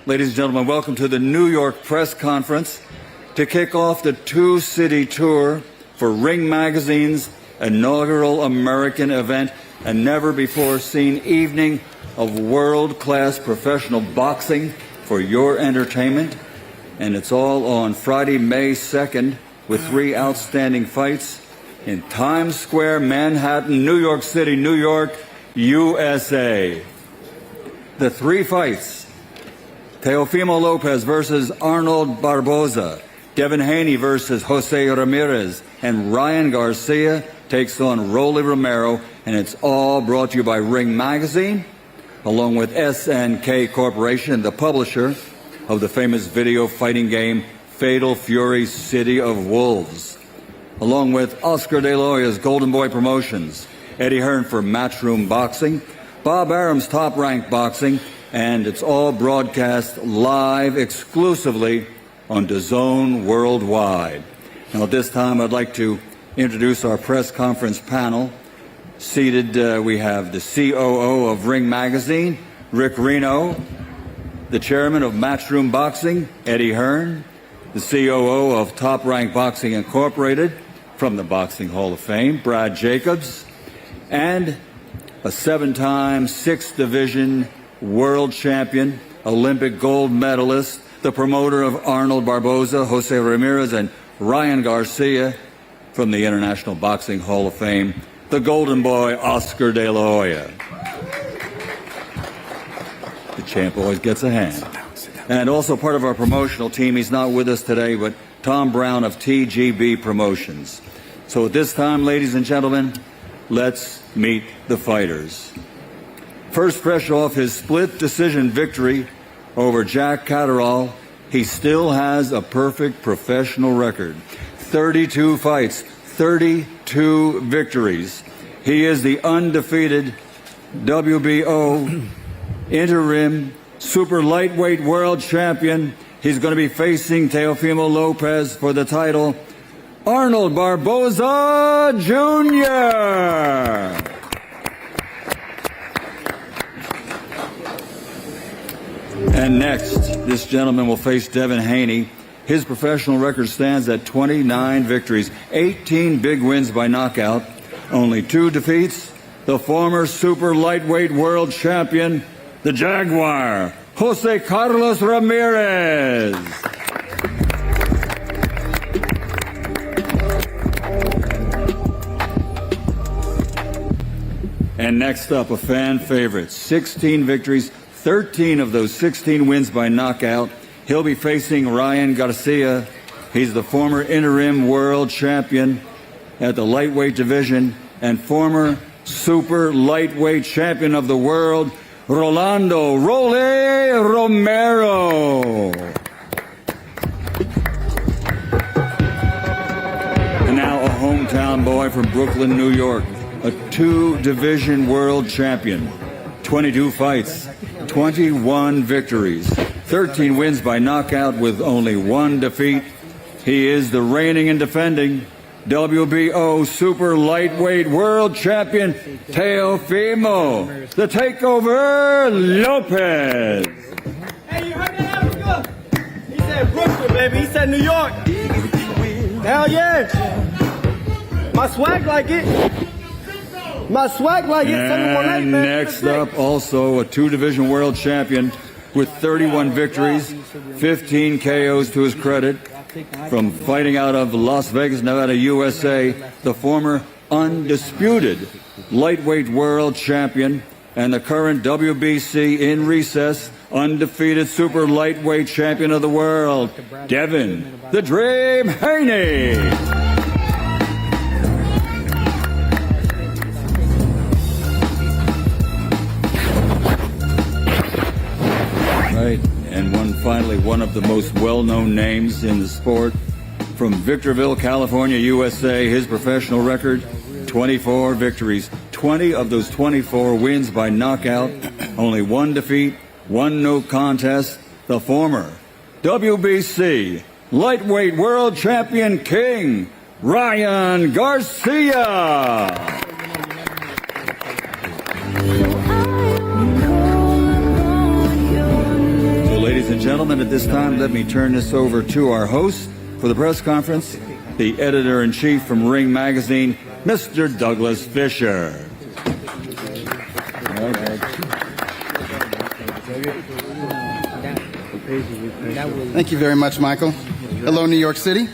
Ladies and gentlemen, welcome to the New York press conference to kick off the two-city tour for Ring Magazine's inaugural American event, a never-before-seen evening of world-class professional boxing for your entertainment. And it's all on Friday, May 2nd, with 3 outstanding fights in Times Square, Manhattan, New York City, New York, USA. The 3 fights: Teofimo Lopez versus Arnold Barboza, Devin Haney versus Jose Ramirez, and Ryan Garcia takes on Romero, and it's all brought to you by Ring Magazine, along with SNK Corporation, the publisher of the famous video fighting game Fatal Fury City of Wolves, along with Oscar De La Hoya's Golden Boy Promotions, Eddie Hearn for Matchroom Boxing, Bob Arum's Top Rank Boxing, and it's all broadcast live exclusively on DAZN worldwide. Now, at this time, I'd like to introduce our press conference panel. Seated, we have the COO of Ring Magazine, Rick Reno, the chairman of Matchroom Boxing, Eddie Hearn, the COO of Top Rank Boxing Incorporated from the Boxing Hall of Fame, Brad Jacobs, and a 7-time 6th Division world champion, Olympic gold medalist, the promoter of Arnold Barboza, Jose Ramirez, and Ryan Garcia from the International Boxing Hall of Fame, the Golden Boy, Oscar De La Hoya. The champ always gets a hand. And also part of our promotional team, he's not with us today, but Tom Brown of TGB Promotions. So at this time, ladies and gentlemen, let's meet the fighters. First, fresh off his split decision victory over Jack Catterall, he still has a perfect professional record. 32 fights, 32 victories. He is the undefeated WBO interim super lightweight world champion. He's going to be facing Teofimo Lopez for the title, Arnold Barbosa Jr. And next, this gentleman will face Devin Haney. His professional record stands at 29 victories, 18 big wins by knockout, only 2 defeats. The former super lightweight world champion, the Jaguar, Jose Carlos Ramirez. And next up, a fan favorite, 16 victories, 13 of those 16 wins by knockout. He'll be facing Ryan Garcia. He's the former interim world champion at the lightweight division and former super lightweight champion of the world, Rolando Romero. And now a hometown boy from Brooklyn, New York, a 2-division world champion, 22 fights, 21 victories, 13 wins by knockout with only 1 defeat. He is the reigning and defending WBO super lightweight world champion, Teofimo, the Takeover Lopez. Hey, you heard that, Africa? He said Brooklyn, baby. He said New York. Hell yeah. My swag like it. My swag like it. And next up, also a 2-division world champion with 31 victories, 15 KOs to his credit, from fighting out of Las Vegas, Nevada, USA, the former undisputed lightweight world champion and the current WBC in recess undefeated super lightweight champion of the world, Devin the Dream Haney. Right, and finally, one of the most well-known names in the sport, from Victorville, California, USA, his professional record, 24 victories, 20 of those 24 wins by knockout, only 1 defeat, 1 no contest, the former WBC lightweight world champion king, Ryan Garcia. and gentlemen, at this time, let me turn this over to our host for the press conference, the editor-in-chief from Ring Magazine, Mr. Douglas Fisher. Thank you very much, Michael. Hello, New York City.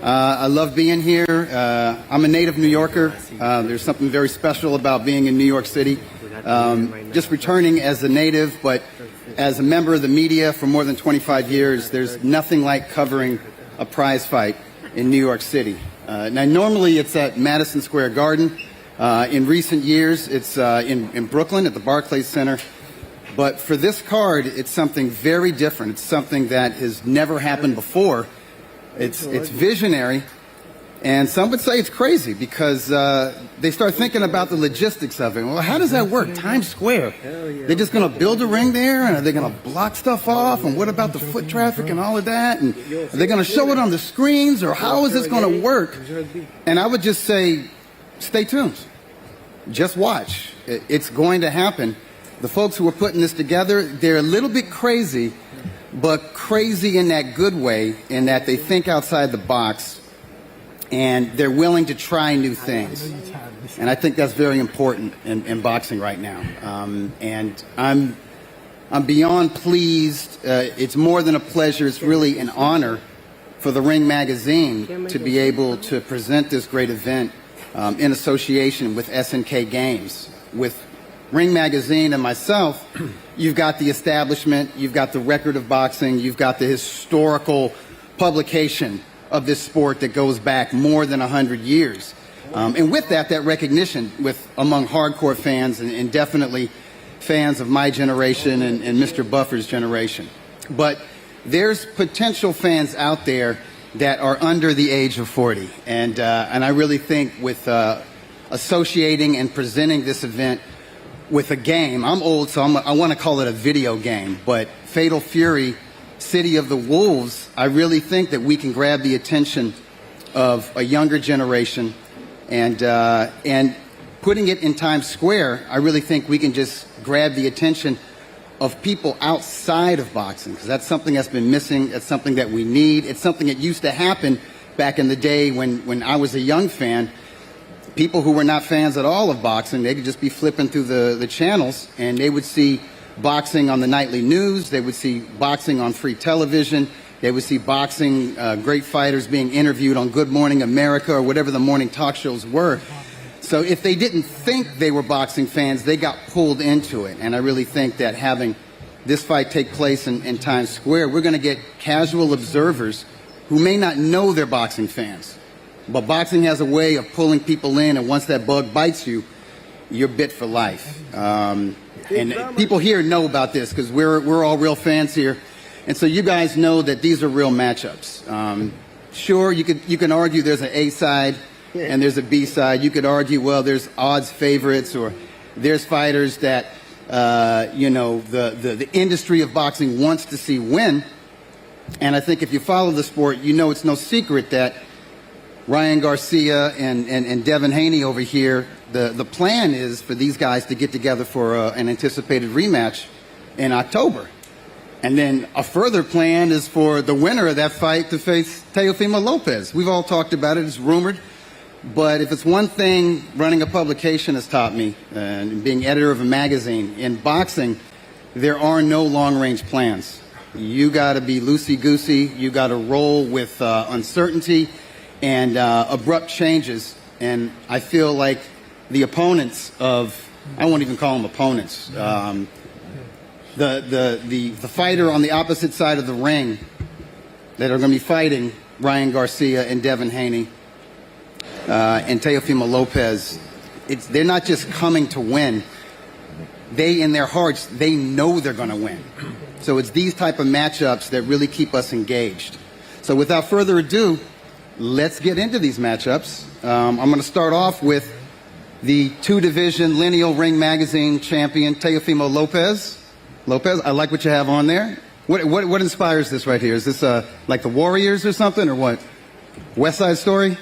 I love being here. I'm a native New Yorker. There's something very special about being in New York City. Just returning as a native, but as a member of the media for more than 25 years, there's nothing like covering a prize fight in New York City. Now, normally it's at Madison Square Garden. In recent years, it's in Brooklyn at the Barclays Center. But for this card, it's something very different. It's something that has never happened before. It's visionary, and some would say it's crazy because they start thinking about the logistics of it. Well, how does that work? Times Square. They're just going to build a ring there, and are they going to block stuff off? And what about the foot traffic and all of that? And are they going to show it on the screens, or how is this going to work? And I would just say, stay tuned. Just watch. It's going to happen. The folks who are putting this together, they're a little bit crazy, but crazy in that good way, in that they think outside the box and they're willing to try new things. And I think that's very important in boxing right now. And I'm beyond pleased. It's more than a pleasure. It's really an honor for the Ring Magazine to be able to present this great event in association with SNK Games. With Ring Magazine and myself, you've got the establishment, you've got the record of boxing, you've got the historical publication of this sport that goes back more than 100 years. And with that recognition among hardcore fans and definitely fans of my generation and Mr. Buffer's generation. But there's potential fans out there that are under the age of 40. And I really think with associating and presenting this event with a game, I'm old, so I want to call it a video game, but Fatal Fury, City of the Wolves, I really think that we can grab the attention of a younger generation, and putting it in Times Square, I really think we can just grab the attention of people outside of boxing, because that's something that's been missing. It's something that we need. It's something that used to happen back in the day when I was a young fan. People who were not fans at all of boxing, they could just be flipping through the channels, and they would see boxing on the nightly news. They would see boxing on free television. They would see boxing, great fighters being interviewed on Good Morning America or whatever the morning talk shows were. So if they didn't think they were boxing fans, they got pulled into it. And I really think that having this fight take place in Times Square, we're going to get casual observers who may not know they're boxing fans. But boxing has a way of pulling people in, and once that bug bites you, you're bit for life. And people here know about this because we're all real fans here. And so you guys know that these are real matchups. Sure, you can argue there's an A side and there's a B side. You could argue, well, there's odds favorites, or there's fighters that, the industry of boxing wants to see win. And I think if you follow the sport, you know it's no secret that Ryan Garcia and Devin Haney over here, the plan is for these guys to get together for an anticipated rematch in October. And then a further plan is for the winner of that fight to face Teofimo Lopez. We've all talked about it. It's rumored. But if it's one thing running a publication has taught me, and being editor of a magazine, in boxing, there are no long-range plans. You got to be loosey-goosey. You got to roll with uncertainty and abrupt changes. And I feel like the opponents of, I won't even call them opponents, the fighter on the opposite side of the ring that are going to be fighting Ryan Garcia and Devin Haney and Teofimo Lopez, they're not just coming to win. They, in their hearts, they know they're going to win. So it's these type of matchups that really keep us engaged. So without further ado, let's get into these matchups. I'm going to start off with the two-division lineal Ring Magazine champion, Teofimo Lopez. Lopez, I like what you have on there. What inspires this right here? Is this like the Warriors or something, or what? West Side Story?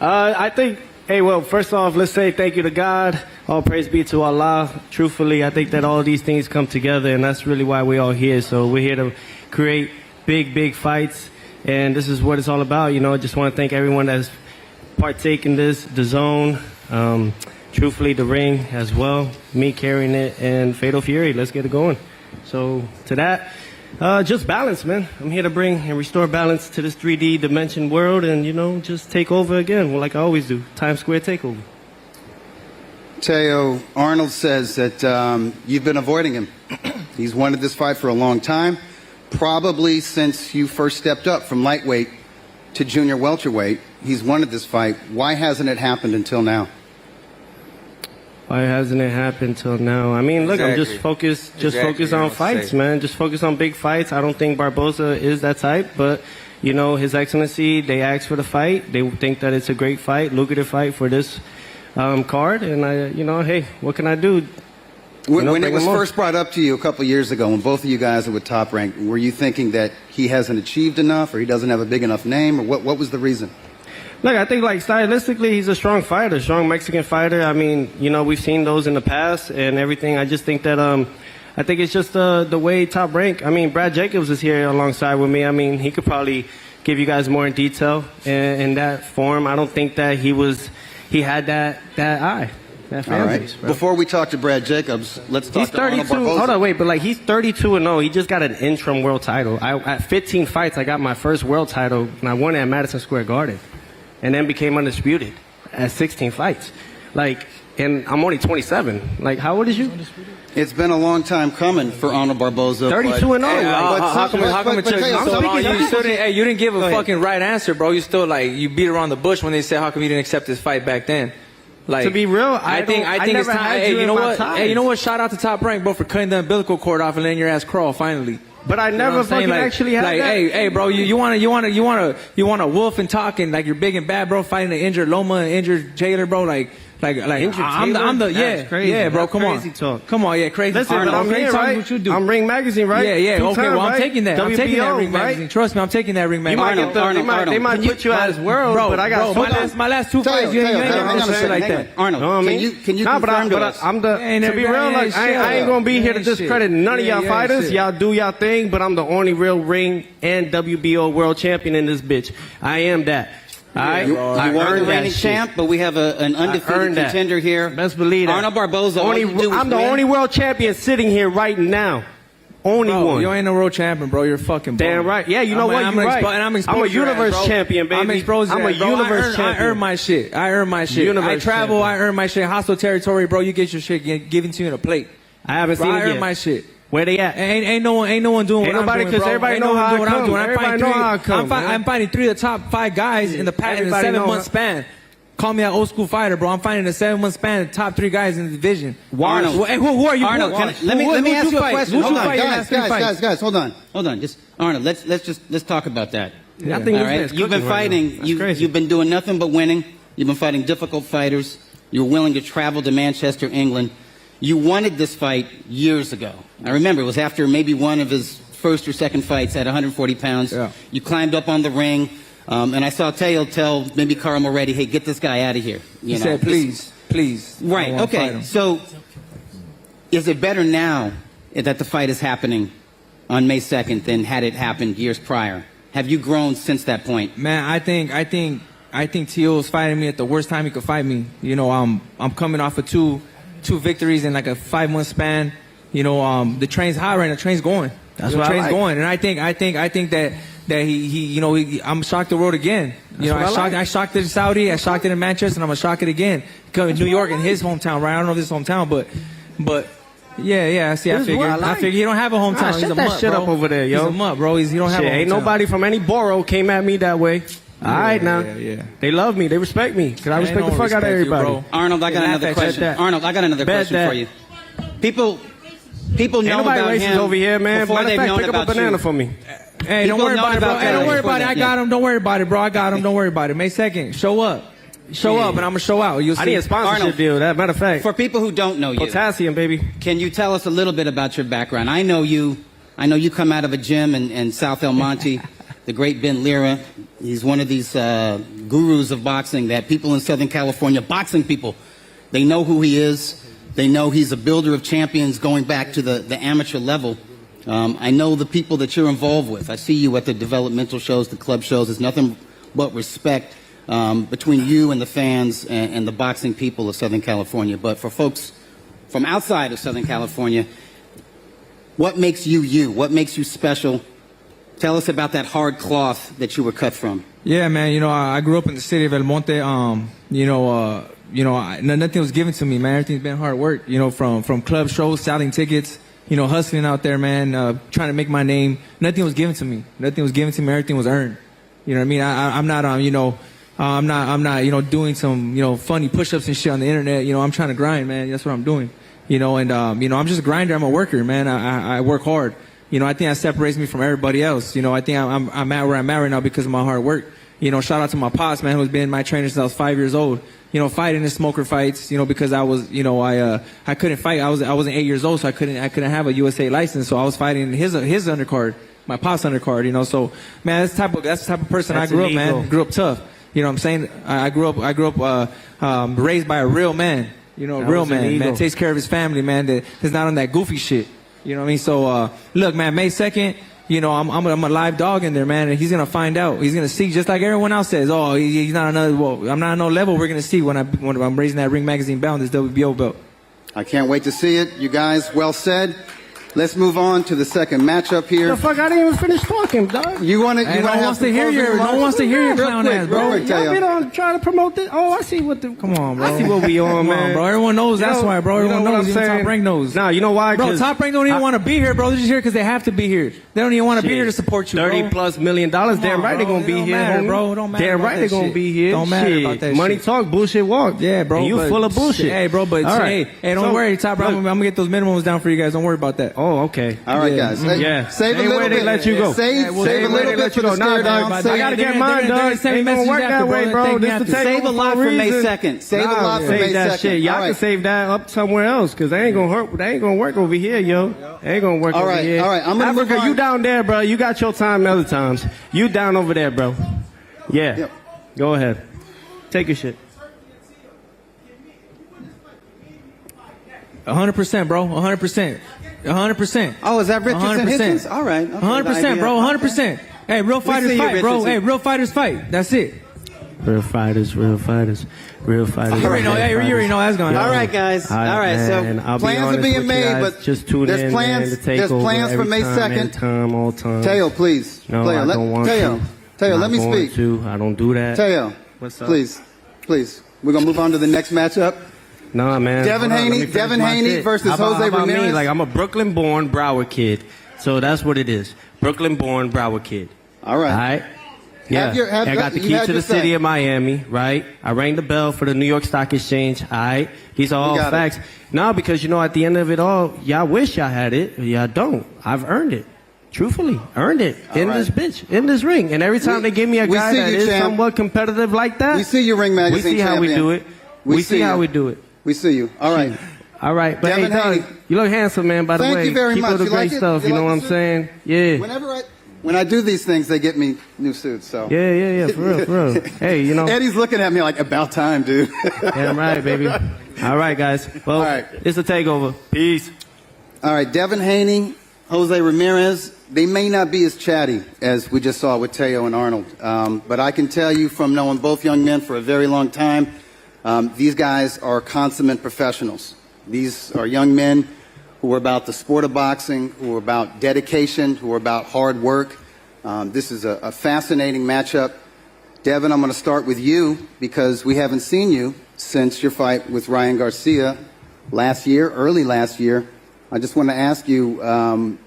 I think, hey, well, first off, let's say thank you to God. all praise be to Allah. Truthfully, I think that all these things come together, and that's really why we're all here. So we're here to create big fights, and this is what it's all about. You know, I just want to thank everyone that's partaken in this, DAZN, truthfully, the ring as well, me carrying it, and Fatal Fury. Let's get it going. So to that, just balance, man. I'm here to bring and restore balance to this 3D dimension world, and, you know, just take over again, like I always do. Times Square takeover. Teo, Arnold says that you've been avoiding him. He's wanted this fight for a long time, probably since you first stepped up from lightweight to junior welterweight. He's wanted this fight. Why hasn't it happened until now? Why hasn't it happened till now? I mean, look, I'm just focused on fights, man. Just focus on big fights. I don't think Barboza is that type, but, you know, His Excellency, they asked for the fight. They think that it's a great fight, lucrative fight for this card, and I, you know, hey, what can I do? When it was first brought up to you a couple years ago, when both of you guys were Top Rank, were you thinking that he hasn't achieved enough, or he doesn't have a big enough name, or what was the reason? Look, I think, like, stylistically, he's a strong fighter, strong Mexican fighter. I mean, you know, we've seen those in the past and everything. I just think that, I think it's just the way Top Rank. I mean, Brad Jacobs is here alongside with me. I mean, he could probably give you guys more in detail in that form. I don't think that he had that eye, that fan base. Bro. Before we talk to Brad Jacobs, let's talk to Arnold Barboza. Hold on, wait, but, like, he's 32-0. He just got an interim world title. At 15 fights, I got my first world title, and I won it at Madison Square Garden, and then became undisputed at 16 fights. Like, and I'm only 27. Like, how old is you? It's been a long time coming for Arnold Barboza. 32-0. How come it took so long? You didn't give a fucking right answer, bro. You still, like, you beat around the bush when they said, how come you didn't accept this fight back then? Like, to be real, I think it's time. Hey, you know what? Hey, you know what? Shout out to Top Rank, bro, for cutting the umbilical cord off and letting your ass crawl finally. But I never fucking actually had that. Hey, bro, you want to wolf and talk and, like, you're big and bad, bro, fighting an injured Loma, an injured jailer, bro, like I'm the yeah, crazy. Yeah, bro, come on. Talk. Come on, yeah, crazy. Listen, but I'm here, right? What you do. I'm Ring Magazine, right? Yeah, okay, well, I'm right? taking that. I'm taking that Ring Magazine. Trust me, I'm taking that Ring Magazine. They might put you as world, bro, but I got my last two fights, you ain't made shit like that. Arnold, can you confirm to us? To be real, like, I ain't gonna be here to discredit none of y'all fighters. Y'all do y'all thing, but I'm the only real Ring and WBO world champion in this bitch. I am that. You are the reigning champ, but we have an undefeated contender here. Best believe that. Arnold Barboza. I'm the only world champion sitting here right now. Only one. You ain't no world champion, bro. You're fucking bum. Damn right. Yeah, you know what? You're right. I'm a universe champion, baby. I'm a universe champion. I earn my shit. I travel. I earn my shit. Hostile territory, bro. You get your shit given to you in a plate. I haven't seen it yet. I earn my shit. Where they at? Ain't no one doing what I'm doing, bro. Everybody know how I come. I'm fighting 3 of the top 5 guys in the 7-month span. Call me an old school fighter, bro. I'm fighting in a 7-month span, the top 3 guys in the division. Arnold. Who are you? Arnold, let me ask you a question. Hold on, guys, hold on. Just Arnold, let's talk about that. Yeah, I think all right? You've been fighting. You've been doing nothing but winning. You've been fighting difficult fighters. You're willing to travel to Manchester, England. You wanted this fight years ago. I remember it was after maybe one of his first or second fights at 140 pounds. Yeah. You climbed up on the ring, and I saw Teo tell maybe Carl Moretti, hey, get this guy out of here. He said, please. Right, okay. So is it better now that the fight is happening on May 2nd than had it happened years prior? Have you grown since that point? Man, I think Teo's fighting me at the worst time he could fight me. You know, I'm coming off of two victories in like a 5-month span. You know, the train's hot right now. The train's going. That's what train's going. And I think that he you know, I'm shocked the world again. You know, I shocked it in Saudi, I shocked it in Manchester, and I'm gonna shock it again. Coming to New York in his hometown, right? I don't know if this is hometown, but yeah. See, I figure he don't have a hometown. He's a mutt, shit up over there, yo. He's a mutt, bro. He don't have a hometown. Ain't nobody from any borough came at me that way. All right, now. Yeah. They love me. They respect me. Because I respect the fuck out of everybody. Arnold, I got another question. Arnold, I got another question for you. People know about him over here, man. before they've known pick up about a banana you. for me. Hey, don't worry about it, bro. Hey, don't worry about it. I got him. Don't worry about it, bro. I got him. Don't worry about it. May 2nd. Show up. Show up, and I'm going to show out. You'll see. I need a sponsorship deal. That matter of fact. For people who don't know you. Potassium, baby. Can you tell us a little bit about your background? I know you come out of a gym in South El Monte. The great Ben Lira. He's one of these gurus of boxing that people in Southern California, boxing people, They know who he is. They know he's a builder of champions going back to the amateur level. I know the people that you're involved with. I see you at the developmental shows, the club shows. There's nothing but respect between you and the fans and the boxing people of Southern California. But for folks from outside of Southern California, what makes you you? What makes you special? Tell us about that hard cloth that you were cut from. Yeah, man. You know, I grew up in the city of El Monte. Nothing was given to me, man. Everything's been hard work. You know, from club shows, selling tickets, you know, hustling out there, man, trying to make my name. Nothing was given to me. Nothing was given to me. Everything was earned. You know what I mean? I'm not, I'm not, doing some, funny push-ups and shit on the internet. You know, I'm trying to grind, man. That's what I'm doing. You know, and I'm just a grinder. I'm a worker, man. I work hard. You know, I think that separates me from everybody else. You know, I think I'm at where I'm at right now because of my hard work. You know, shout out to my pops, man, who's been my trainer since I was 5 years old. You know, fighting in smoker fights. You know, because I was, I couldn't fight. I wasn't 8 years old, so I couldn't have a USA license. So I was fighting his undercard, my pop's undercard. You know, so man, that's the type of person I grew up, man. Grew up tough. You know what I'm saying? I grew up raised by a real man. You know, a real man takes care of his family, man. That is not on that goofy shit. You know what I mean? So look, man, May 2nd. You know, I'm a live dog in there, man, and he's gonna find out. He's gonna see, just like everyone else says. Oh, he's not another. Well, I'm not on no level. We're gonna see when I'm raising that Ring Magazine belt, this WBO belt. I can't wait to see it. You guys, well said. Let's move on to the second matchup here. The fuck, I didn't even finish talking, dog. You want to? No one wants to hear your clown ass, bro. Y'all been on trying to promote this. Oh, I see what the. Come on, bro. I see what we on, man. Bro. Everyone knows that's why, bro. Everyone knows. Even Top Rank knows. Nah, you know why? Bro, Top Rank don't even want to be here, bro. They're just here because they have to be here. They don't even want to be here to support you, bro. $30+ million. Damn right they're gonna be here, bro. Don't matter. Damn right they're gonna be here. Don't matter about that shit. Money talk, bullshit walk. Yeah, bro. And you full of bullshit. Hey, bro, but hey, don't worry, Top Rank. I'm gonna get those minimums down for you guys. Don't worry about that. Oh, okay. All right, guys. Yeah. Save a little bit. They let you go. Save a little bit for the stare down. I gotta get mine done. Ain't gonna work that way, bro. Save a lot for May 2nd. Save a lot for May 2nd. Y'all can save that up somewhere else, because they ain't gonna work over here, yo. They ain't gonna work over here. All right. I'm gonna Africa, you down there, bro. You got your time other times. You down over there, bro. Yeah. Yep. Go ahead. Take your shit. 100%, bro. 100%. 100%. Oh, is that Richardson 100%. Hitchens? All right. 100%, bro. 100%. Hey, real fighters fight, bro. Hey, real fighters fight. That's it. Real fighters. You already know that's going on. All right, guys. All right, so plans are being made, but just tune in, there's plans for May 2nd. All time. Teo, please. No, I don't want to. Teo, let me speak. I don't do that. Teo, what's up? Please. We're going to move on to the next matchup. Nah, man. Devin Haney versus Jose Ramirez. Me? Like, I'm a Brooklyn-born Broward kid. So that's what it is. Brooklyn-born Broward kid. All right. All right? Yeah. I got the key to the city of Miami, right? I rang the bell for the New York Stock Exchange, all right? These are all facts. No, because, at the end of it all, y'all wish y'all had it. Y'all don't. I've earned it. Truthfully, earned it this bitch, in this ring. And every time they give me a guy that is somewhat competitive like that, we see you, Ring Magazine. We see how we do it. We see how we do it. We see you. All right. All right. But hey, Doug, you look handsome, man, by the way. Thank you very much. Keep up the great stuff, you know what I'm saying? Yeah. When I do these things, they get me new suits, so. Yeah, for real. Hey, Eddie's looking at me like, about time, dude. Damn right, baby. All right, guys. Well, it's a takeover. Peace. All right, Devin Haney, Jose Ramirez, they may not be as chatty as we just saw with Teo and Arnold. But I can tell you from knowing both young men for a very long time, these guys are consummate professionals. These are young men who are about the sport of boxing, who are about dedication, who are about hard work. This is a fascinating matchup. Devin, I'm going to start with you because we haven't seen you since your fight with Ryan Garcia early last year. I just want to ask you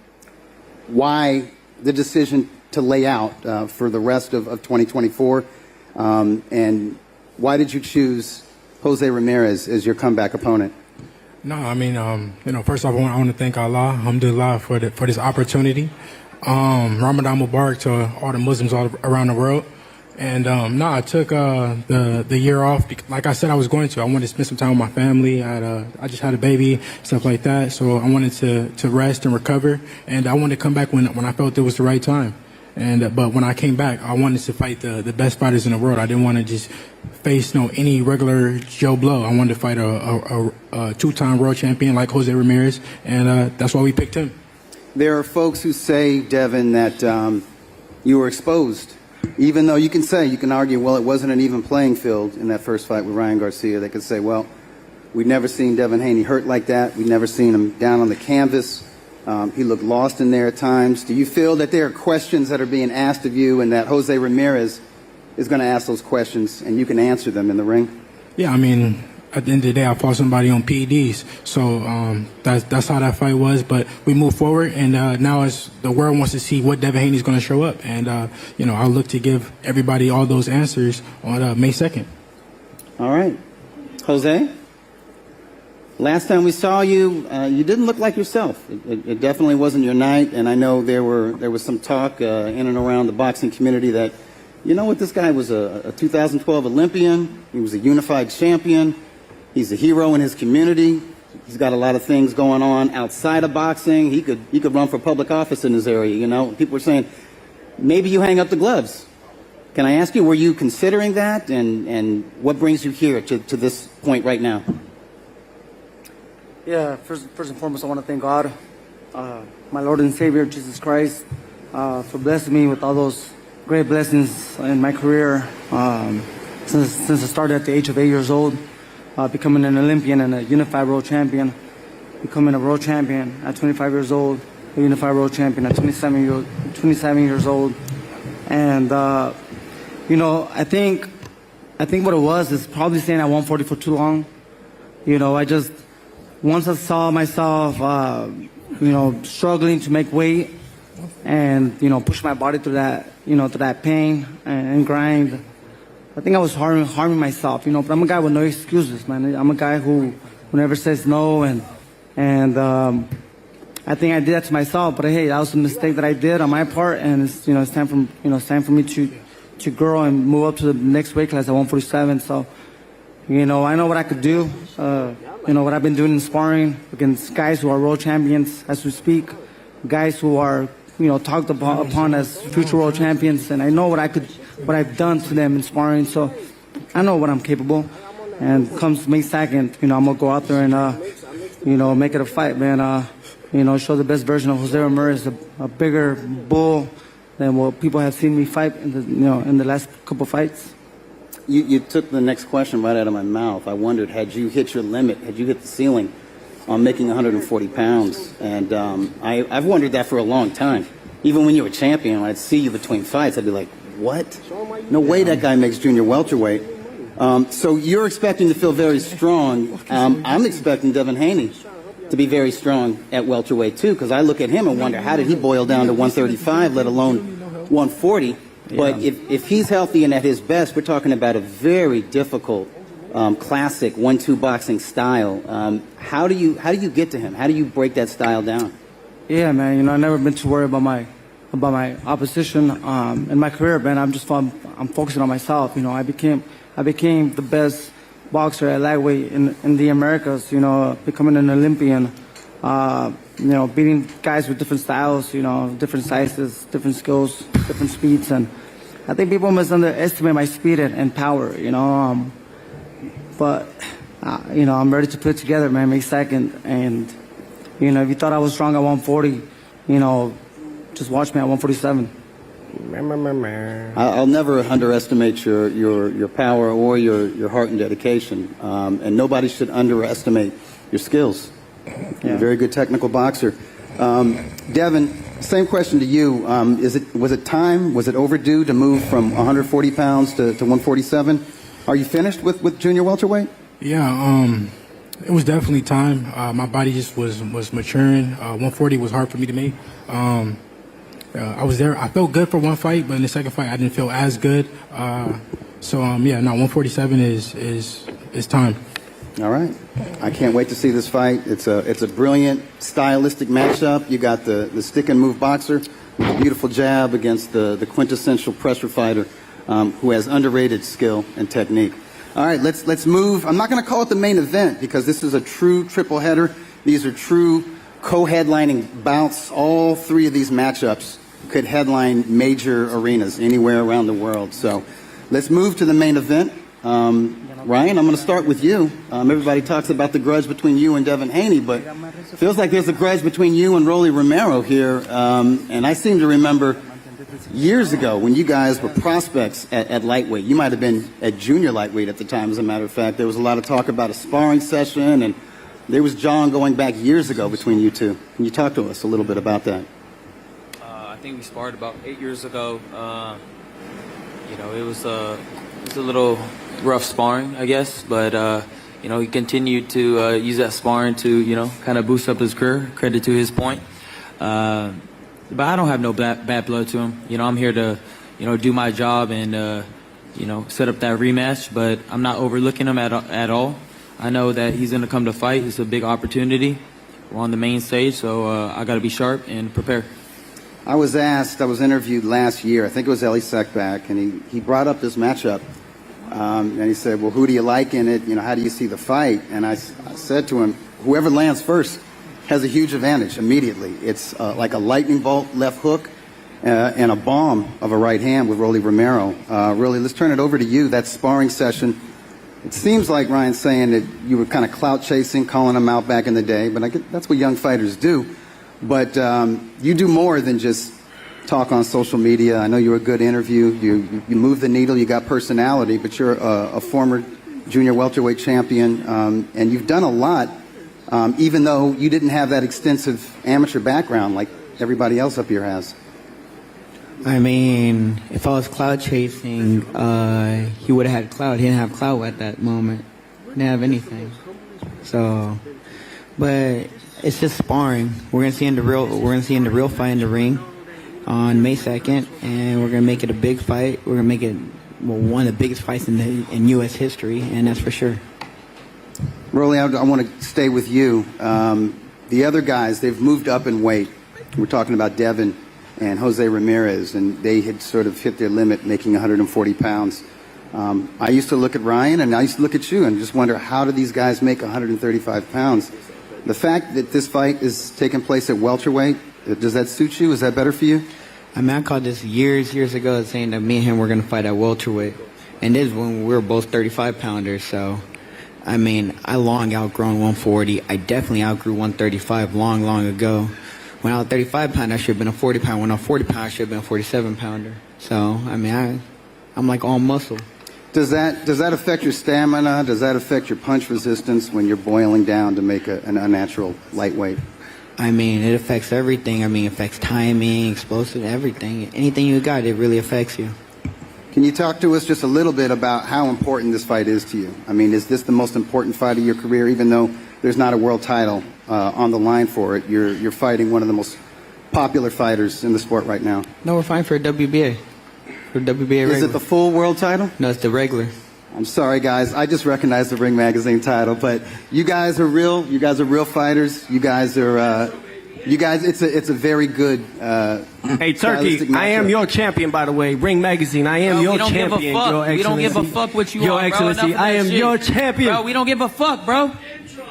why the decision to lay out for the rest of 2024, and why did you choose Jose Ramirez as your comeback opponent? No, I mean, first off, I want to thank Allah, alhamdulillah, for this opportunity. Ramadan Mubarak to all the Muslims all around the world. And I took the year off. Like I said I was going to. I wanted to spend some time with my family. I just had a baby, stuff like that. So I wanted to rest and recover. And I wanted to come back when I felt it was the right time. And but when I came back, I wanted to fight the best fighters in the world. I didn't want to just face any regular Joe Blow. I wanted to fight a two-time world champion like Jose Ramirez, and that's why we picked him. There are folks who say, Devin, that you were exposed. Even though you can argue, well, it wasn't an even playing field in that first fight with Ryan Garcia. They could say, well, we'd never seen Devin Haney hurt like that. We'd never seen him down on the canvas. He looked lost in there at times. Do you feel that there are questions that are being asked of you and that Jose Ramirez is going to ask those questions and you can answer them in the ring? Yeah, I mean, at the end of the day, I fought somebody on PEDs. So that's how that fight was. But we move forward, and now as the world wants to see what Devin Haney is going to show up. And, I'll look to give everybody all those answers on May 2nd. All right. Jose? Last time we saw you, you didn't look like yourself. It definitely wasn't your night, and I know there was some talk in and around the boxing community that, you know what, this guy was a 2012 Olympian. He was a unified champion. He's a hero in his community. He's got a lot of things going on outside of boxing. He could run for public office in his area, you know. People were saying, maybe you hang up the gloves. Can I ask you, were you considering that, and what brings you here to this point right now? Yeah, first and foremost, I want to thank God, my Lord and Savior, Jesus Christ, for blessing me with all those great blessings in my career. Since I started at the age of 8 years old, becoming an Olympian and a unified world champion, becoming a world champion at 25 years old, a unified world champion at 27 years old. And, I think what it was is probably staying at 140 for too long. Once I saw myself, struggling to make weight and, push my body through that pain and grind, I think I was harming myself, but I'm a guy with no excuses, man. I'm a guy who never says no, and I think I did that to myself. But hey, that was a mistake that I did on my part, and it's time for me to grow and move up to the next weight class at 147. So, I know what I could do. What I've been doing in sparring against guys who are world champions as we speak, guys who are talked upon as future world champions, and I know what I've done to them in sparring, so I know what I'm capable. And comes May 2nd, I'm gonna go out there and make it a fight, man. Show the best version of Jose Ramirez, a bigger bull than what people have seen me fight in the last couple fights. You took the next question right out of my mouth. I wondered, had you hit your limit, had you hit the ceiling on making 140 pounds? And I've wondered that for a long time. Even when you were champion, when I'd see you between fights, I'd be like, what? No way that guy makes junior welterweight. So you're expecting to feel very strong. I'm expecting Devin Haney to be very strong at welterweight too, because I look at him and wonder, how did he boil down to 135, let alone 140? But if he's healthy and at his best, we're talking about a very difficult, classic 1-2 boxing style. How do you get to him? How do you break that style down? Yeah, man. I've never been too worried about my opposition in my career, man. I'm focusing on myself. I became the best boxer at lightweight in the Americas. Becoming an Olympian. Beating guys with different styles, different sizes, different skills, different speeds, and I think people underestimate my speed and power, but I'm ready to put it together, man, May 2nd, and if you thought I was strong at 140, just watch me at 147. I'll never underestimate your power or your heart and dedication, and nobody should underestimate your skills. You're a very good technical boxer. Devin, same question to you. Was it time? Was it overdue to move from 140 pounds to 147? Are you finished with junior welterweight? Yeah, it was definitely time. My body just was maturing. 140 was hard for me to make. I was there. I felt good for one fight, but in the second fight, I didn't feel as good. 147 is time. All right. I can't wait to see this fight. It's a brilliant stylistic matchup. You got the stick and move boxer with a beautiful jab against the quintessential pressure fighter who has underrated skill and technique. All right, let's move. I'm not going to call it the main event because this is a true triple header. These are true co-headlining bouts. All three of these matchups could headline major arenas anywhere around the world. So let's move to the main event. Ryan, I'm going to start with you. Everybody talks about the grudge between you and Devin Haney, but it feels like there's a grudge between you and Rolly Romero here. And I seem to remember years ago when you guys were prospects at lightweight. You might have been at junior lightweight at the time, as a matter of fact. There was a lot of talk about a sparring session, and there was John going back years ago between you two. Can you talk to us a little bit about that? I think we sparred about 8 years ago. You know, it was a little rough sparring, I guess, but you know, he continued to use that sparring to, you know, kind of boost up his career. Credit to his point. But I don't have no bad blood to him. You know, I'm here to, you know, do my job and you know, set up that rematch. But I'm not overlooking him at all. I know that he's going to come to fight. It's a big opportunity. We're on the main stage, so I got to be sharp and prepare. I was interviewed last year. I think it was Ellie Seckback, and he brought up this matchup. And he said, well, who do you like in it? You know, how do you see the fight? And I said to him, whoever lands first has a huge advantage immediately. It's like a lightning bolt left hook and a bomb of a right hand with Rolly Romero. Really, let's turn it over to you. That sparring session. It seems like Ryan's saying that you were kind of clout chasing, calling him out back in the day, but that's what young fighters do. But you do more than just talk on social media. I know you're a good interview. You move the needle. You got personality, but you're a former junior welterweight champion, and you've done a lot, even though you didn't have that extensive amateur background like everybody else up here has. I mean, if I was cloud chasing, he would have had cloud. He didn't have cloud at that moment. He didn't have anything. So, but it's just sparring. We're gonna see in the real fight in the ring on May 2nd, and we're gonna make it a big fight. We're gonna make it one of the biggest fights in U.S. history, and that's for sure. Rolly, I want to stay with you. The other guys, they've moved up in weight. We're talking about Devin and Jose Ramirez, and they had sort of hit their limit, making 140 pounds. I used to look at Ryan, and I used to look at you, and just wonder, how do these guys make 135 pounds? The fact that this fight is taking place at welterweight, does that suit you? Is that better for you? I mean, I called this years ago, saying that me and him were going to fight at welterweight. And this is when we were both 35-pounders, so, I mean, I long outgrown 140. I definitely outgrew 135 long ago. When I was 35-pounder, I should have been a 40-pounder. When I was 40-pounder, I should have been a 47-pounder. So, I mean, I'm like all muscle. Does that affect your stamina? Does that affect your punch resistance when you're boiling down to make an unnatural lightweight? I mean, it affects everything. I mean, it affects timing, explosive, everything. Anything you got, it really affects you. Can you talk to us just a little bit about how important this fight is to you? I mean, is this the most important fight of your career, even though there's not a world title on the line for it? You're fighting one of the most popular fighters in the sport right now. No, we're fighting for a WBA. For WBA regular. Is it the full world title? No, it's the regular. I'm sorry, guys. I just recognized the Ring Magazine title, but you guys are real. You guys are real fighters. You guys are. It's a very good. Hey, Turkey, I am your champion, by the way. Ring Magazine, I am your champion. Your Excellency. We don't give a fuck what you Your are, Excellency, bro. I am your champion. Bro, we don't give a fuck, bro.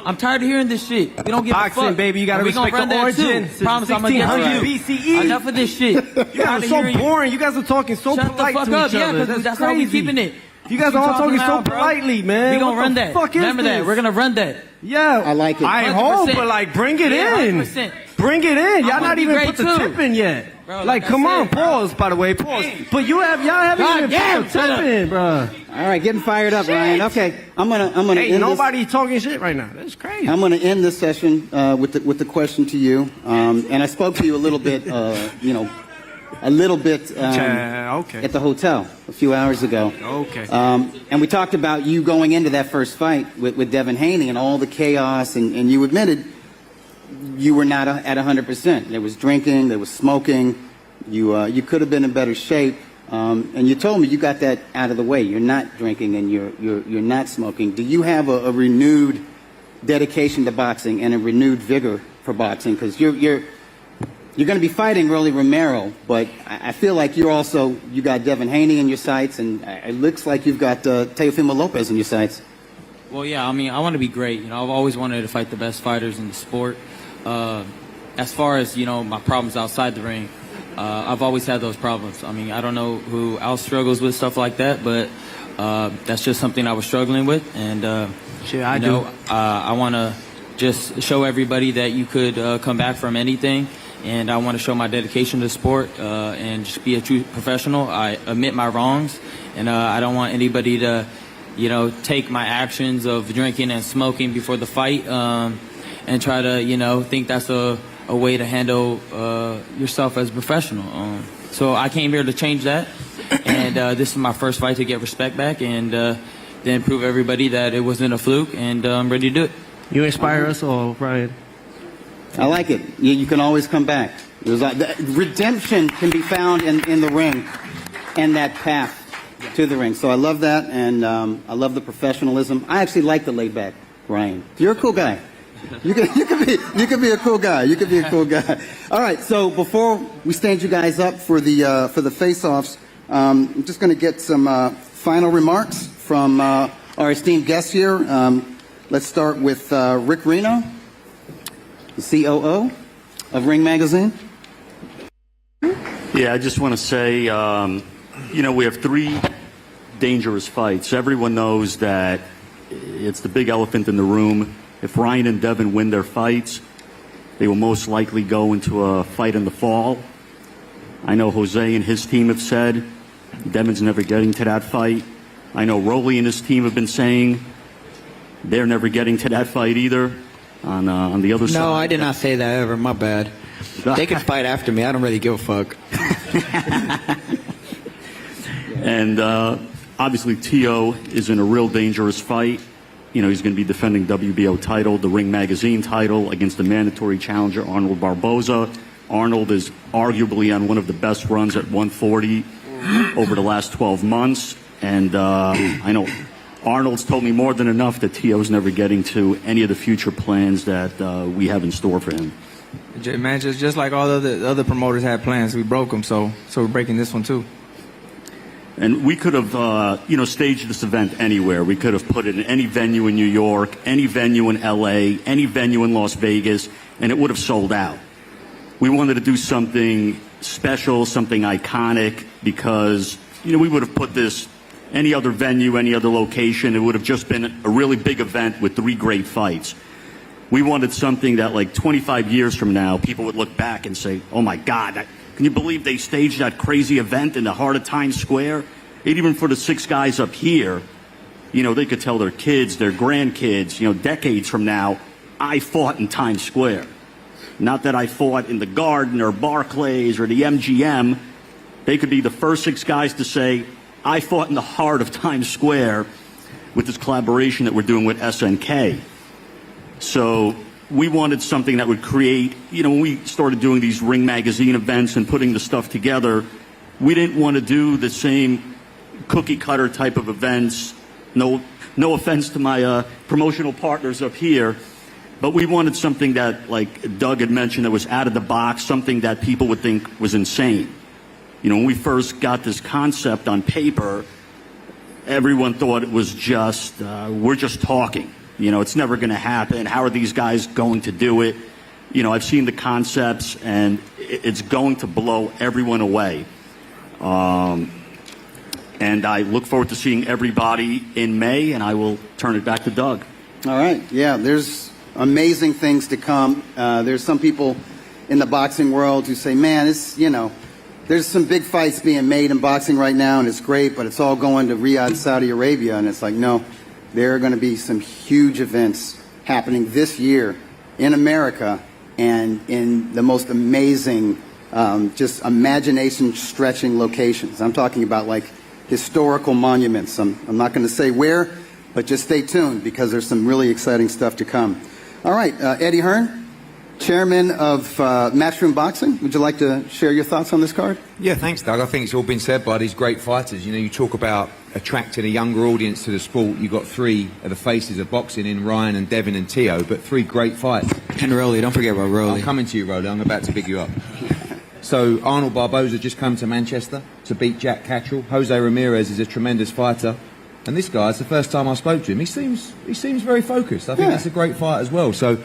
I'm tired of hearing this shit. We don't give Boxing, a fuck. baby, you gotta respect the origin. Promise I'm gonna get 1600 BCE. Enough of this shit. You guys are so boring. You guys are talking so Shut polite the fuck to up. each Yeah, other. because that's how we keeping it. You guys are all talking so bro. politely, man. We gonna What run the that. fuck is Remember this? that. We're gonna run that. Yeah, I like it. I ain't home, 100%. but like, bring it Yeah, in. 100%. Bring it in. I'm Y'all gonna not be even great put the too. tip in yet. Bro, like, like I come on, said, bro. pause. By the way, pause. But y'all haven't even put the tip in, bro. All right, getting fired up, Ryan. Okay, I'm gonna Ain't end nobody talking shit right now. That's crazy. I'm gonna end this session with the question to you. And I spoke to you a little bit, Okay. at the hotel a few hours ago. Okay. And we talked about you going into that first fight with Devin Haney and all the chaos, and you admitted you were not at 100%. There was drinking, there was smoking. You could have been in better shape. And you told me you got that out of the way. You're not drinking and you're not smoking. Do you have a renewed dedication to boxing and a renewed vigor for boxing? Because you're going to be fighting Rolly Romero, but I feel like you got Devin Haney in your sights, and it looks like you've got Teofimo Lopez in your sights. Well, yeah, I mean, I want to be great. You know, I've always wanted to fight the best fighters in the sport. As far as, my problems outside the ring, I've always had those problems. I mean, I don't know who else struggles with stuff like that, but that's just something I was struggling with. And, I want to just show everybody that you could come back from anything. And I want to show my dedication to the sport and just be a true professional. I admit my wrongs, and I don't want anybody to, take my actions of drinking and smoking before the fight and try to, think that's a way to handle yourself as a professional. So I came here to change that, and this is my first fight to get respect back and then prove everybody that it wasn't a fluke, and I'm ready to do it. You inspire us all, Brian. I like it. You can always come back. Redemption can be found in the ring and that path to the ring. So I love that, and I love the professionalism. I actually like the laid back, Brian. You're a cool guy. You can be a cool guy. You can be a cool guy. All right. So before we stand you guys up for the face-offs, I'm just going to get some final remarks from our esteemed guests here. Let's start with Rick Reno, the COO of Ring Magazine. Yeah, I just want to say, we have 3 dangerous fights. Everyone knows that it's the big elephant in the room. If Ryan and Devin win their fights, they will most likely go into a fight in the fall. I know Jose and his team have said Devin's never getting to that fight. I know Rolly and his team have been saying they're never getting to that fight either. On the other side. No, I did not say that ever. My bad. They can fight after me. I don't really give a fuck. And obviously, Tio is in a real dangerous fight. He's going to be defending WBO title, the Ring Magazine title, against the mandatory challenger, Arnold Barboza. Arnold is arguably on one of the best runs at 140 over the last 12 months. And I know Arnold's told me more than enough that Tio's never getting to any of the future plans that we have in store for him. Man, just like all the other promoters had plans, we broke them, so we're breaking this one too. And we could have, staged this event anywhere. We could have put it in any venue in New York, any venue in LA, any venue in Las Vegas, and it would have sold out. We wanted to do something special, something iconic, because, we would have put this any other venue, any other location. It would have just been a really big event with 3 great fights. We wanted something that, like, 25 years from now, people would look back and say, oh, my God, can you believe they staged that crazy event in the heart of Times Square? And even for the 6 guys up here, they could tell their kids, their grandkids, decades from now, I fought in Times Square. Not that I fought in the Garden or Barclays or the MGM. They could be the first 6 guys to say, I fought in the heart of Times Square with this collaboration that we're doing with SNK. So we wanted something that would create, when we started doing these Ring Magazine events and putting the stuff together, we didn't want to do the same cookie cutter type of events. No offense to my promotional partners up here, but we wanted something that, like Doug had mentioned, that was out of the box, something that people would think was insane. When we first got this concept on paper, everyone thought it was just, we're just talking. It's never going to happen. How are these guys going to do it? I've seen the concepts, and it's going to blow everyone away. And I look forward to seeing everybody in May, and I will turn it back to Doug. All right. Yeah, there's amazing things to come. There's some people in the boxing world who say, man, it's, there's some big fights being made in boxing right now, and it's great, but it's all going to Riyadh, Saudi Arabia. And it's like, no, there are going to be some huge events happening this year in America and in the most amazing, just imagination-stretching locations. I'm talking about, like, historical monuments. I'm not going to say where, but just stay tuned because there's some really exciting stuff to come. All right, Eddie Hearn, Chairman of Matchroom Boxing, would you like to share your thoughts on this card? Yeah, thanks, Doug. I think it's all been said by these great fighters. You talk about attracting a younger audience to the sport. You've got 3 of the faces of boxing in Ryan and Devin and Tio, but 3 great fights. And Rolly, don't forget about Rolly. I'm coming to you, Rolly. I'm about to pick you up. So Arnold Barboza just come to Manchester to beat Jack Catchell. Jose Ramirez is a tremendous fighter. And this guy, it's the first time I spoke to him. He seems very focused. I think that's a great fight as well. So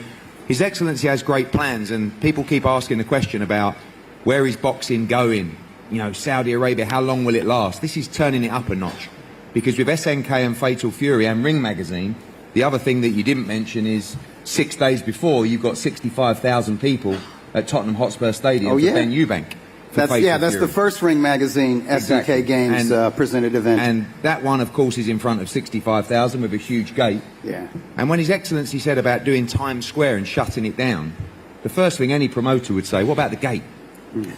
His Excellency has great plans, and people keep asking the question about Where is boxing going? You know, Saudi Arabia, how long will it last? This is turning it up a notch. Because with SNK and Fatal Fury and Ring Magazine, the other thing that you didn't mention is 6 days before, you've got 65,000 people at Tottenham Hotspur Stadium for Ben Eubank. That's the first Ring Magazine SNK Games presented event. And that one, of course, is in front of 65,000 with a huge gate. Yeah. And when His Excellency said about doing Times Square and shutting it down, the first thing any promoter would say, what about the gate?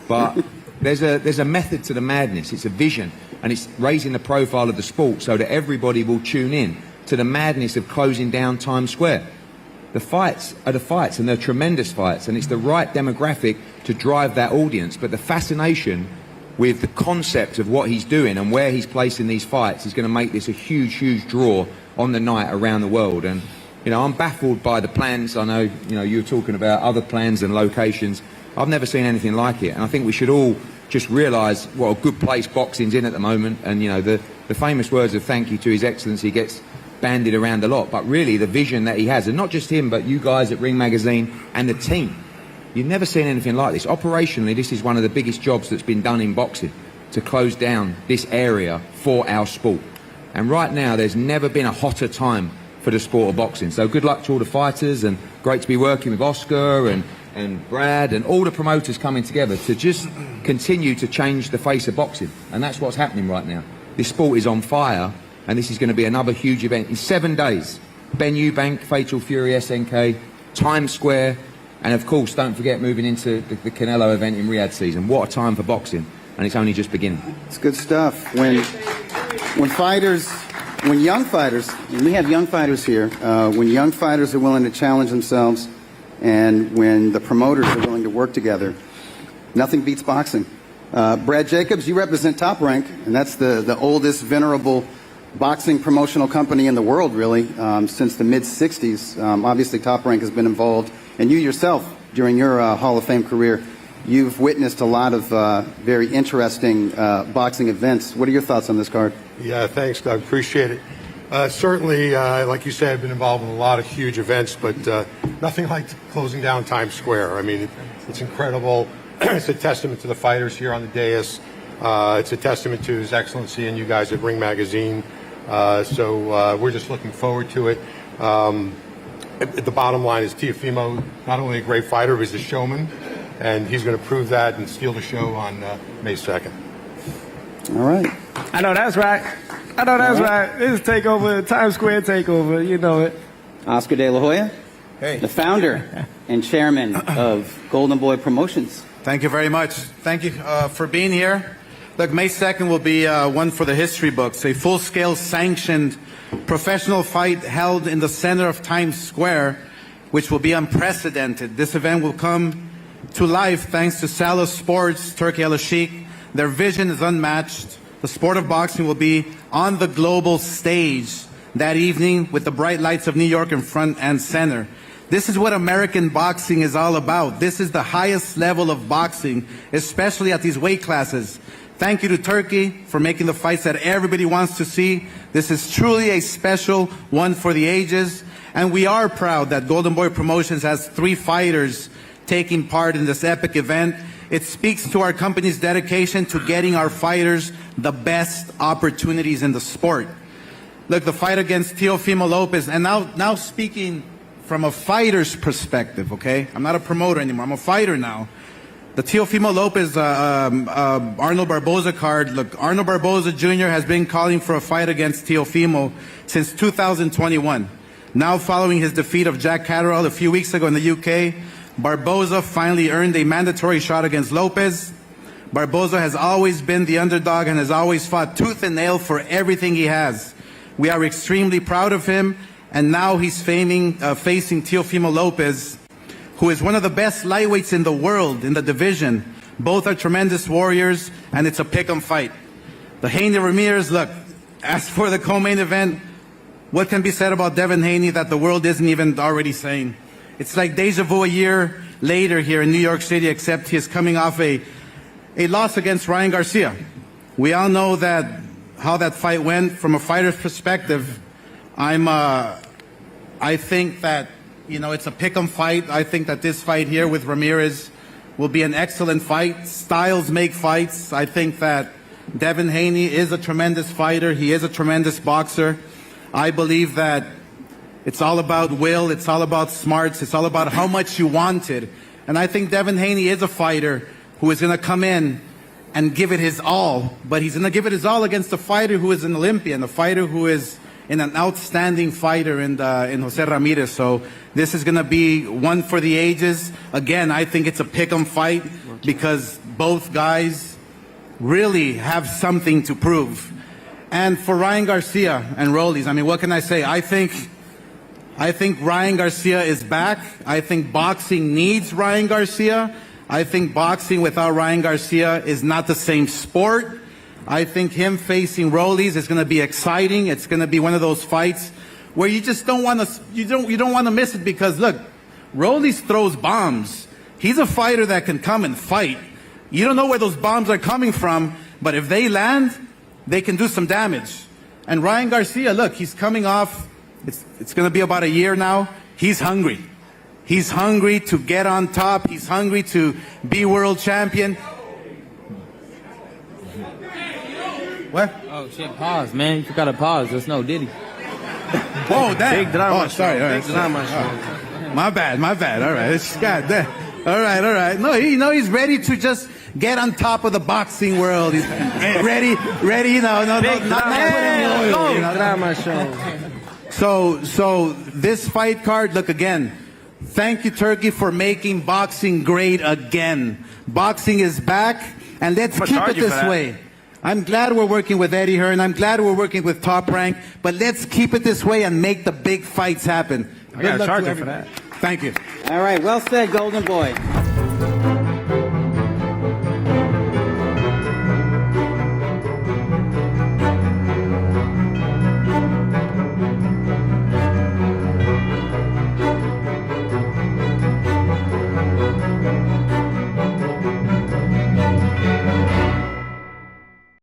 But there's a method to the madness. It's a vision, and it's raising the profile of the sport so that everybody will tune in to the madness of closing down Times Square. The fights are the fights, and they're tremendous fights, and it's the right demographic to drive that audience. But the fascination with the concept of what he's doing and where he's placing these fights is going to make this a huge, huge draw on the night around the world. And, you know, I'm baffled by the plans. I know, you know, you're talking about other plans and locations. I've never seen anything like it, and I think we should all just realise what a good place boxing's in at the moment. And, you know, the famous words of thank you to His Excellency gets bandied around a lot, but really the vision that he has, and not just him, but you guys at Ring Magazine and the team, you've never seen anything like this. Operationally, this is one of the biggest jobs that's been done in boxing, to close down this area for our sport. And right now, there's never been a hotter time for the sport of boxing. So good luck to all the fighters, and great to be working with Oscar and Brad and all the promoters coming together to just continue to change the face of boxing. And that's what's happening right now. This sport is on fire, and this is going to be another huge event. In 7 days, Ben Eubank, Fatal Fury, SNK, Times Square, and of course, don't forget moving into the Canelo event in Riyadh season. What a time for boxing, and it's only just beginning. It's good stuff. When young fighters, and we have young fighters here, when young fighters are willing to challenge themselves, and when the promoters are willing to work together, nothing beats boxing. Brad Jacobs, you represent Top Rank, and that's the oldest venerable boxing promotional company in the world, really, since the mid-'60s. Obviously, Top Rank has been involved, and you yourself, during your Hall of Fame career, you've witnessed a lot of very interesting boxing events. What are your thoughts on this card? Yeah, thanks, Doug. Appreciate it. Certainly, like you said, I've been involved in a lot of huge events, but nothing like closing down Times Square. I mean, it's incredible. It's a testament to the fighters here on the dais. It's a testament to His Excellency and you guys at Ring Magazine. So we're just looking forward to it. The bottom line is Teofimo, not only a great fighter, but he's a showman, and he's going to prove that and steal the show on May 2nd. All right. I know that's right. I know that's right. This is takeover, Times Square takeover. You know it. Oscar De La Hoya, the founder and chairman of Golden Boy Promotions. Thank you very much. Thank you for being here. Look, May 2nd will be one for the history books, a full-scale sanctioned professional fight held in the center of Times Square, which will be unprecedented. This event will come to life thanks to Salah Sports, Turkey Al-Sheikh. Their vision is unmatched. The sport of boxing will be on the global stage that evening with the bright lights of New York in front and center. This is what American boxing is all about. This is the highest level of boxing, especially at these weight classes. Thank you to Turkey for making the fights that everybody wants to see. This is truly a special one for the ages. And we are proud that Golden Boy Promotions has 3 fighters taking part in this epic event. It speaks to our company's dedication to getting our fighters the best opportunities in the sport. Look, the fight against Teofimo Lopez, and now speaking from a fighter's perspective, okay? I'm not a promoter anymore. I'm a fighter now. The Teofimo Lopez, Arnold Barboza card, look, Arnold Barbosa Jr. has been calling for a fight against Teofimo since 2021. Now, following his defeat of Jack Catterall a few weeks ago in the UK, Barboza finally earned a mandatory shot against Lopez. Barboza has always been the underdog and has always fought tooth and nail for everything he has. We are extremely proud of him, and now he's facing Teofimo Lopez, who is one of the best lightweights in the world in the division. Both are tremendous warriors, and it's a pick'em fight. The Haney Ramirez, look, as for the co-main event, what can be said about Devin Haney that the world isn't even already saying? It's like deja vu a year later here in New York City, except he is coming off a loss against Ryan Garcia. We all know how that fight went. From a fighter's perspective, I think that, you know, it's a pick'em fight. I think that this fight here with Ramirez will be an excellent fight. Styles make fights. I think that Devin Haney is a tremendous fighter. He is a tremendous boxer. I believe that it's all about will. It's all about smarts. It's all about how much you want it. And I think Devin Haney is a fighter who is going to come in and give it his all. But he's going to give it his all against a fighter who is an Olympian, a fighter who is an outstanding fighter in Jose Ramirez. So this is going to be one for the ages. Again, I think it's a pick-em fight because both guys really have something to prove. And for Ryan Garcia and Rollies, I mean, what can I say? I think Ryan Garcia is back. I think boxing needs Ryan Garcia. I think boxing without Ryan Garcia is not the same sport. I think him facing Rollies is going to be exciting. It's going to be one of those fights where you just don't want to you don't want to miss it because look, Rollies throws bombs. He's a fighter that can come and fight. You don't know where those bombs are coming from, but if they land, they can do some damage. And Ryan Garcia, look, he's coming off. It's going to be about a year now. He's hungry. He's hungry to get on top. He's hungry to be world champion. What? Oh shit! Pause, man. You forgot to pause. There's no Diddy. Oh, damn. Big drama. Oh, sorry. All right. Big drama. My bad. All right. It's God damn. All right. No, he's ready to just get on top of the boxing world. He's ready. Drama show. So this fight card, look again. Thank you, Turkey, for making boxing great again. Boxing is back, and let's keep it this way. I'm glad we're working with Eddie Hearn. I'm glad we're working with Top Rank, but let's keep it this way and make the big fights happen. I got to charge you for that. Thank you. All right, well said, Golden Boy.